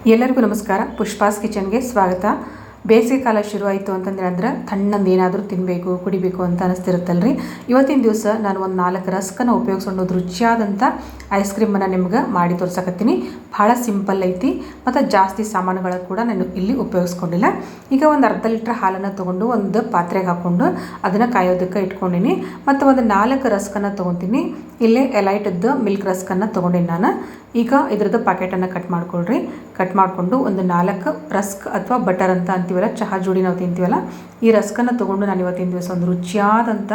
ಎಲ್ಲರಿಗೂ ನಮಸ್ಕಾರ. ಪುಷ್ಪಾಸ್ ಕಿಚನ್ಗೆ ಸ್ವಾಗತ. ಬೇಸಿಗೆ ಕಾಲ ಶುರುವಾಯಿತು ಅಂತಂದ್ರೆ ತಣ್ಣಂದು ಏನಾದರೂ ತಿನ್ನಬೇಕು ಕುಡಿಬೇಕು ಅಂತ ಅನಿಸ್ತಿರುತ್ತಲ್ರಿ. ಇವತ್ತಿನ ದಿವಸ ನಾನು ಒಂದು 4 ರಸ್ಕನ್ನು ಉಪಯೋಗಿಸ್ಕೊಂಡು ರುಚಿಯಾದಂಥ ಐಸ್ ಕ್ರೀಮನ್ನು ನಿಮ್ಗೆ ಮಾಡಿ ತೋರ್ಸಕತ್ತೀನಿ. ಭಾಳ ಸಿಂಪಲ್ ಐತಿ ಮತ್ತು ಜಾಸ್ತಿ ಸಾಮಾನುಗಳು ಕೂಡ ನಾನು ಇಲ್ಲಿ ಉಪಯೋಗಿಸ್ಕೊಂಡಿಲ್ಲ. ಈಗ ಒಂದು ಅರ್ಧ ಲೀಟ್ರ್ ಹಾಲನ್ನು ತೊಗೊಂಡು ಒಂದು ಪಾತ್ರೆಗೆ ಹಾಕ್ಕೊಂಡು ಅದನ್ನು ಕಾಯೋದಕ್ಕೆ ಇಟ್ಕೊಂಡಿನಿ. ಮತ್ತು ಒಂದು 4 ರಸ್ಕನ್ನು ತೊಗೊತೀನಿ. ಇಲ್ಲೇ ಎಲೈಟದ್ದು ಮಿಲ್ಕ್ ರಸ್ಕನ್ನು ತೊಗೊಂಡಿನಿ ನಾನು. ಈಗ ಇದ್ರದ್ದು ಪ್ಯಾಕೆಟನ್ನು ಕಟ್ ಮಾಡ್ಕೊಳ್ರಿ. ಕಟ್ ಮಾಡಿಕೊಂಡು ಒಂದು 4 ರಸ್ಕ್ ಅಥವಾ ಬಟರ್ ಅಂತ ಅಂತೀವಲ್ಲ, ಚಹಾ ಜೋಡಿ ನಾವು ತಿಂತೀವಲ್ಲ, ಈ ರಸ್ಕನ್ನು ತೊಗೊಂಡು ನಾನು ಇವತ್ತಿನ ದಿವಸ ಒಂದು ರುಚಿಯಾದಂಥ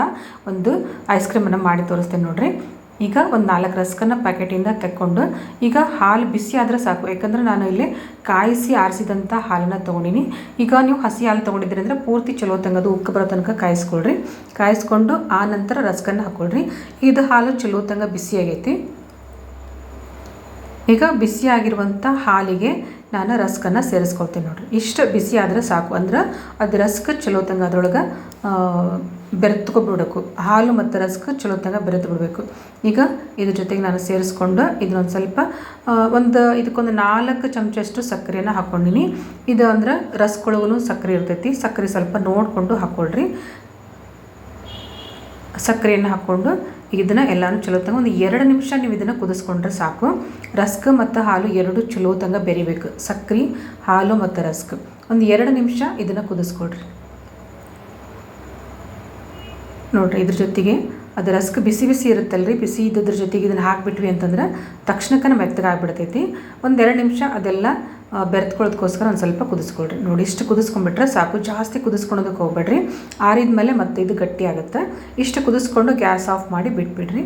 ಒಂದು ಐಸ್ ಕ್ರೀಮನ್ನು ಮಾಡಿ ತೋರಿಸ್ತೇನೆ ನೋಡಿರಿ. ಈಗ ಒಂದು 4 ರಸ್ಕನ್ನು ಪ್ಯಾಕೆಟಿಂದ ತೆಕ್ಕೊಂಡು ಈಗ ಹಾಲು ಬಿಸಿ ಆದರೆ ಸಾಕು. ಯಾಕಂದರೆ ನಾನು ಇಲ್ಲಿ ಕಾಯಿಸಿ ಆರಿಸಿದಂಥ ಹಾಲನ್ನು ತೊಗೊಂಡಿನಿ. ಈಗ ನೀವು ಹಸಿ ಹಾಲು ತೊಗೊಂಡಿದ್ದೀರಿ ಅಂದರೆ ಪೂರ್ತಿ ಚಲೋ ತಂಗದು ಉಕ್ಕು ಬರೋ ತನಕ ಕಾಯಿಸ್ಕೊಳ್ರಿ. ಕಾಯಿಸ್ಕೊಂಡು ಆ ನಂತರ ರಸ್ಕನ್ನು ಹಾಕ್ಕೊಳ್ರಿ. ಇದು ಹಾಲು ಚಲೋ ತಂಗ ಬಿಸಿಯಾಗೈತಿ. ಈಗ ಬಿಸಿಯಾಗಿರುವಂಥ ಹಾಲಿಗೆ ನಾನು ರಸ್ಕನ್ನು ಸೇರಿಸ್ಕೊಳ್ತೀನಿ ನೋಡಿರಿ. ಇಷ್ಟು ಬಿಸಿ ಆದರೆ ಸಾಕು. ಅಂದ್ರೆ ಅದು ರಸ್ಕ್ ಚಲೋ ತಂಗ ಅದ್ರೊಳಗೆ ಬೆರೆತ್ಕೊಬಿಡ್ಬೇಕು. ಹಾಲು ಮತ್ತು ರಸ್ಕ್ ಚಲೋ ತಂಗ ಬೆರೆತು ಬಿಡಬೇಕು. ಈಗ ಇದ್ರ ಜೊತೆಗೆ ನಾನು ಸೇರಿಸ್ಕೊಂಡು ಇದನ್ನೊಂದು ಸ್ವಲ್ಪ ಇದಕ್ಕೊಂದು 4 ಚಮಚಷ್ಟು ಸಕ್ಕರೆಯನ್ನು ಹಾಕ್ಕೊಂಡಿನಿ. ಇದು ಅಂದ್ರೆ ರಸ್ಕ್ ಒಳಗೂ ಸಕ್ಕರೆ ಇರ್ತೈತಿ. ಸಕ್ಕರೆ ಸ್ವಲ್ಪ ನೋಡಿಕೊಂಡು ಹಾಕ್ಕೊಳ್ರಿ. ಸಕ್ಕರೆಯನ್ನು ಹಾಕ್ಕೊಂಡು ಇದನ್ನು ಎಲ್ಲನೂ ಚಲೋ ತಂಗ ಒಂದು 2 ನಿಮಿಷ ನೀವು ಇದನ್ನು ಕುದಿಸ್ಕೊಂಡ್ರೆ ಸಾಕು. ರಸ್ಕ್ ಮತ್ತು ಹಾಲು ಎರಡು ಚಲೋ ತಂಗ ಬೆರಿಬೇಕು. ಸಕ್ಕರೆ, ಹಾಲು ಮತ್ತು ರಸ್ಕ್ ಒಂದು 2 ನಿಮಿಷ ಇದನ್ನು ಕುದಿಸ್ಕೊಡ್ರಿ ನೋಡಿರಿ. ಇದ್ರ ಜೊತೆಗೆ ಅದು ರಸ್ಕ್ ಬಿಸಿ ಬಿಸಿ ಇರುತ್ತಲ್ರಿ, ಬಿಸಿ ಇದ್ದದ್ರ ಜೊತೆಗೆ ಇದನ್ನು ಹಾಕಿಬಿಟ್ವಿ ಅಂತಂದ್ರೆ ತಕ್ಷಣಕ್ಕೆ ಮೆತ್ತಗೆ ಆಗಿಬಿಡ್ತೈತಿ. ಒಂದು 2 ನಿಮಿಷ ಅದೆಲ್ಲ ಬೆರೆತ್ಕೊಳ್ಳೋದಕ್ಕೋಸ್ಕರ ಒಂದು ಸ್ವಲ್ಪ ಕುದಿಸ್ಕೊಳ್ರಿ ನೋಡಿ. ಇಷ್ಟು ಕುದಿಸ್ಕೊಂಡ್ಬಿಟ್ರೆ ಸಾಕು. ಜಾಸ್ತಿ ಕುದಿಸ್ಕೊಳೋದಕ್ಕೆ ಹೋಗ್ಬೇಡ್ರಿ. ಆರಿದ ಮೇಲೆ ಮತ್ತೆ ಇದು ಗಟ್ಟಿ ಆಗುತ್ತೆ. ಇಷ್ಟು ಕುದಿಸ್ಕೊಂಡು ಗ್ಯಾಸ್ ಆಫ್ ಮಾಡಿ ಬಿಟ್ಬಿಡ್ರಿ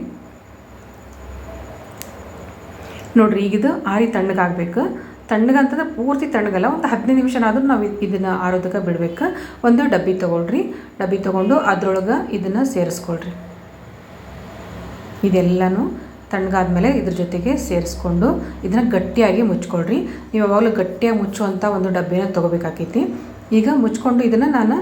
ನೋಡಿರಿ. ಈಗಿದು ಆರಿ ತಣ್ಣಗಾಗಬೇಕು. ತಣ್ಣಗಂತಂದ್ರೆ ಪೂರ್ತಿ ತಣ್ಣಗಲ್ಲ, ಒಂದು 15 ನಿಮಿಷನಾದರೂ ನಾವು ಇದನ್ನು ಆರೋದಕ್ಕೆ ಬಿಡಬೇಕು. ಒಂದು ಡಬ್ಬಿ ತೊಗೊಳ್ರಿ. ಡಬ್ಬಿ ತೊಗೊಂಡು ಅದರೊಳಗೆ ಇದನ್ನು ಸೇರಿಸ್ಕೊಳ್ರಿ. ಇದೆಲ್ಲನೂ ತಣ್ಣಗಾದ್ಮೇಲೆ ಇದ್ರ ಜೊತೆಗೆ ಸೇರಿಸ್ಕೊಂಡು ಇದನ್ನು ಗಟ್ಟಿಯಾಗಿ ಮುಚ್ಕೊಳ್ರಿ. ನೀವು ಯಾವಾಗಲೂ ಗಟ್ಟಿಯಾಗಿ ಮುಚ್ಚುವಂಥ ಒಂದು ಡಬ್ಬಿನ ತೊಗೋಬೇಕಾಕೈತಿ. ಈಗ ಮುಚ್ಕೊಂಡು ಇದನ್ನು ನಾನು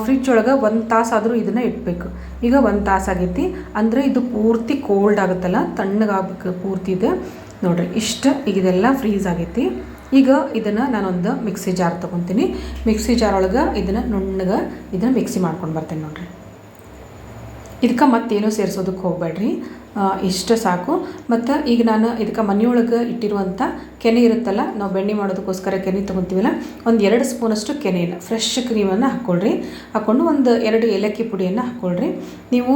ಫ್ರಿಜ್ ಒಳಗೆ 1 ತಾಸಾದರೂ ಇದನ್ನು ಇಡಬೇಕು. ಈಗ 1 ತಾಸಾಗೈತಿ ಅಂದರೆ ಇದು ಪೂರ್ತಿ ಕೋಲ್ಡ್ ಆಗುತ್ತಲ್ಲ, ತಣ್ಣಗಾಗಬೇಕು ಪೂರ್ತಿ ಇದು ನೋಡಿರಿ. ಇಷ್ಟು ಈಗ ಇದೆಲ್ಲ ಫ್ರೀಸ್ ಆಗೈತಿ. ಈಗ ಇದನ್ನು ನಾನೊಂದು ಮಿಕ್ಸಿ ಜಾರ್ ತೊಗೊತೀನಿ. ಮಿಕ್ಸಿ ಜಾರ್ ಒಳಗೆ ಇದನ್ನು ನುಣ್ಣಗೆ ಇದನ್ನು ಮಿಕ್ಸಿ ಮಾಡ್ಕೊಂಡು ಬರ್ತೇನೆ ನೋಡಿರಿ. ಇದಕ್ಕೆ ಮತ್ತೇನೂ ಸೇರಿಸೋದಕ್ಕೆ ಹೋಗಬೇಡ್ರಿ. ಇಷ್ಟು ಸಾಕು. ಮತ್ತು ಈಗ ನಾನು ಇದಕ್ಕೆ ಮನೆಯೊಳಗೆ ಇಟ್ಟಿರುವಂಥ ಕೆನೆ ಇರುತ್ತಲ್ಲ, ನಾವು ಬೆಣ್ಣೆ ಮಾಡೋದಕ್ಕೋಸ್ಕರ ಕೆನೆ ತೊಗೊತೀವಲ್ಲ, ಒಂದು 2 ಸ್ಪೂನಷ್ಟು ಕೆನೆಯನ್ನು ಫ್ರೆಶ್ ಕ್ರೀಮನ್ನು ಹಾಕ್ಕೊಳ್ರಿ. ಹಾಕ್ಕೊಂಡು ಒಂದು 2 ಏಲಕ್ಕಿ ಪುಡಿಯನ್ನು ಹಾಕ್ಕೊಳ್ರಿ. ನೀವು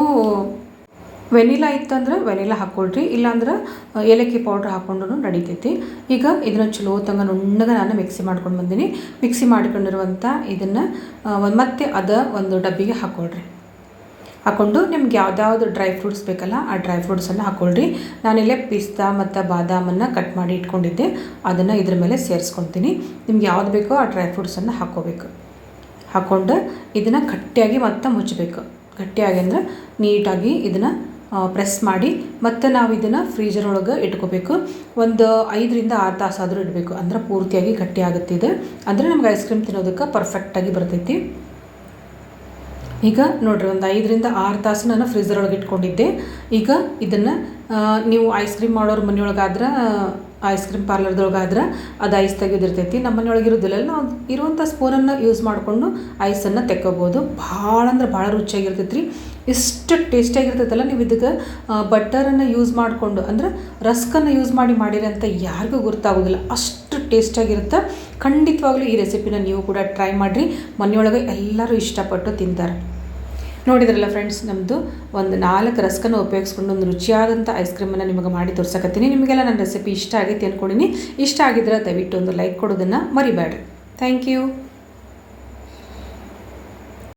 ವೆನಿಲಾ ಇತ್ತಂದ್ರೆ ವೆನಿಲಾ ಹಾಕ್ಕೊಳ್ರಿ, ಇಲ್ಲಾಂದ್ರೆ ಏಲಕ್ಕಿ ಪೌಡ್ರ್ ಹಾಕ್ಕೊಂಡು ನಡಿತೈತಿ. ಈಗ ಇದನ್ನು ಚಲೋ ತಂಗ ನುಣ್ಣಗೆ ನಾನು ಮಿಕ್ಸಿ ಮಾಡ್ಕೊಂಡು ಬಂದೀನಿ. ಮಿಕ್ಸಿ ಮಾಡ್ಕೊಂಡಿರುವಂಥ ಇದನ್ನು ಮತ್ತೆ ಒಂದು ಡಬ್ಬಿಗೆ ಹಾಕ್ಕೊಳ್ರಿ. ಹಾಕ್ಕೊಂಡು ನಿಮ್ಗೆ ಯಾವ್ದಾವುದು ಡ್ರೈ ಫ್ರೂಟ್ಸ್ ಬೇಕಲ್ಲ ಆ ಡ್ರೈ ಫ್ರೂಟ್ಸನ್ನು ಹಾಕ್ಕೊಳ್ರಿ. ನಾನಿಲ್ಲೇ ಪಿಸ್ತಾ ಮತ್ತು ಬಾದಾಮನ್ನು ಕಟ್ ಮಾಡಿ ಇಟ್ಕೊಂಡಿದ್ದೆ, ಅದನ್ನು ಇದ್ರ ಮೇಲೆ ಸೇರಿಸ್ಕೊತೀನಿ. ನಿಮ್ಗೆ ಯಾವ್ದು ಬೇಕೋ ಆ ಡ್ರೈ ಫ್ರೂಟ್ಸನ್ನು ಹಾಕ್ಕೋಬೇಕು. ಹಾಕ್ಕೊಂಡು ಇದನ್ನು ಗಟ್ಟಿಯಾಗಿ ಮತ್ತೆ ಮುಚ್ಚಬೇಕು. ಗಟ್ಟಿಯಾಗಿ ಅಂದರೆ ನೀಟಾಗಿ ಇದನ್ನು ಪ್ರೆಸ್ ಮಾಡಿ ಮತ್ತು ನಾವು ಇದನ್ನು ಫ್ರೀಜರ್ ಒಳಗೆ ಇಟ್ಕೋಬೇಕು. ಒಂದು 5 ರಿಂದ 6 ತಾಸಾದರೂ ಇಡಬೇಕು. ಅಂದ್ರೆ ಪೂರ್ತಿಯಾಗಿ ಗಟ್ಟಿ ಆಗುತ್ತಿದೆ. ಅಂದರೆ ನಮ್ಗೆ ಐಸ್ ಕ್ರೀಮ್ ತಿನ್ನೋದಕ್ಕೆ ಪರ್ಫೆಕ್ಟಾಗಿ ಬರ್ತೈತಿ. ಈಗ ನೋಡಿರಿ, ಒಂದು 5 ರಿಂದ 6 ತಾಸು ನಾನು ಫ್ರೀಜರ್ ಒಳಗೆ ಇಟ್ಕೊಂಡಿದ್ದೆ. ಈಗ ಇದನ್ನು ನೀವು ಐಸ್ ಕ್ರೀಮ್ ಮಾಡೋರು ಮನೆಯೊಳಗಾದ್ರೆ, ಐಸ್ ಕ್ರೀಮ್ ಪಾರ್ಲರ್ದೊಳಗಾದ್ರೆ ಅದು ಐಸ್ ತೆಗೆದಿರ್ತೈತಿ. ನಮ್ಮ ಮನೆಯೊಳಗೆ ಇರೋದಿಲ್ಲ, ನಾವು ಇರುವಂಥ ಸ್ಪೂನನ್ನು ಯೂಸ್ ಮಾಡಿಕೊಂಡು ಐಸನ್ನು ತೆಕ್ಕೋಬೋದು. ಭಾಳ ಅಂದ್ರೆ ಭಾಳ ರುಚಿಯಾಗಿರ್ತೈತಿ ರೀ. ಇಷ್ಟು ಟೇಸ್ಟಿಯಾಗಿರ್ತೈತಲ್ಲ. ನೀವು ಇದಕ್ಕೆ ಬಟರನ್ನು ಯೂಸ್ ಮಾಡಿಕೊಂಡು ಅಂದ್ರೆ ರಸ್ಕನ್ನು ಯೂಸ್ ಮಾಡಿರಿ ಅಂತ ಯಾರಿಗೂ ಗೊತ್ತಾಗೋದಿಲ್ಲ. ಅಷ್ಟು ಟೇಸ್ಟಿಯಾಗಿರುತ್ತೆ. ಖಂಡಿತವಾಗ್ಲೂ ಈ ರೆಸಿಪಿನ ನೀವು ಕೂಡ ಟ್ರೈ ಮಾಡಿರಿ. ಮನೆಯೊಳಗೆ ಎಲ್ಲರೂ ಇಷ್ಟಪಟ್ಟು ತಿಂತಾರೆ. ನೋಡಿದ್ರಲ್ಲ ಫ್ರೆಂಡ್ಸ್, ನಮ್ಮದು ಒಂದು 4 ರಸ್ಕನ್ನು ಉಪಯೋಗಿಸ್ಕೊಂಡು ಒಂದು ರುಚಿಯಾದಂಥ ಐಸ್ ಕ್ರೀಮನ್ನು ನಿಮಗೆ ಮಾಡಿ ತೋರ್ಸಕತ್ತೀನಿ. ನಿಮಗೆಲ್ಲ ನನ್ನ ರೆಸಿಪಿ ಇಷ್ಟ ಆಗೈತಿ ಅಂದ್ಕೊಂಡಿನಿ. ಇಷ್ಟ ಆಗಿದ್ರೆ ದಯವಿಟ್ಟು ಒಂದು ಲೈಕ್ ಕೊಡೋದನ್ನು ಮರಿಬೇಡ್ರಿ. Thank you.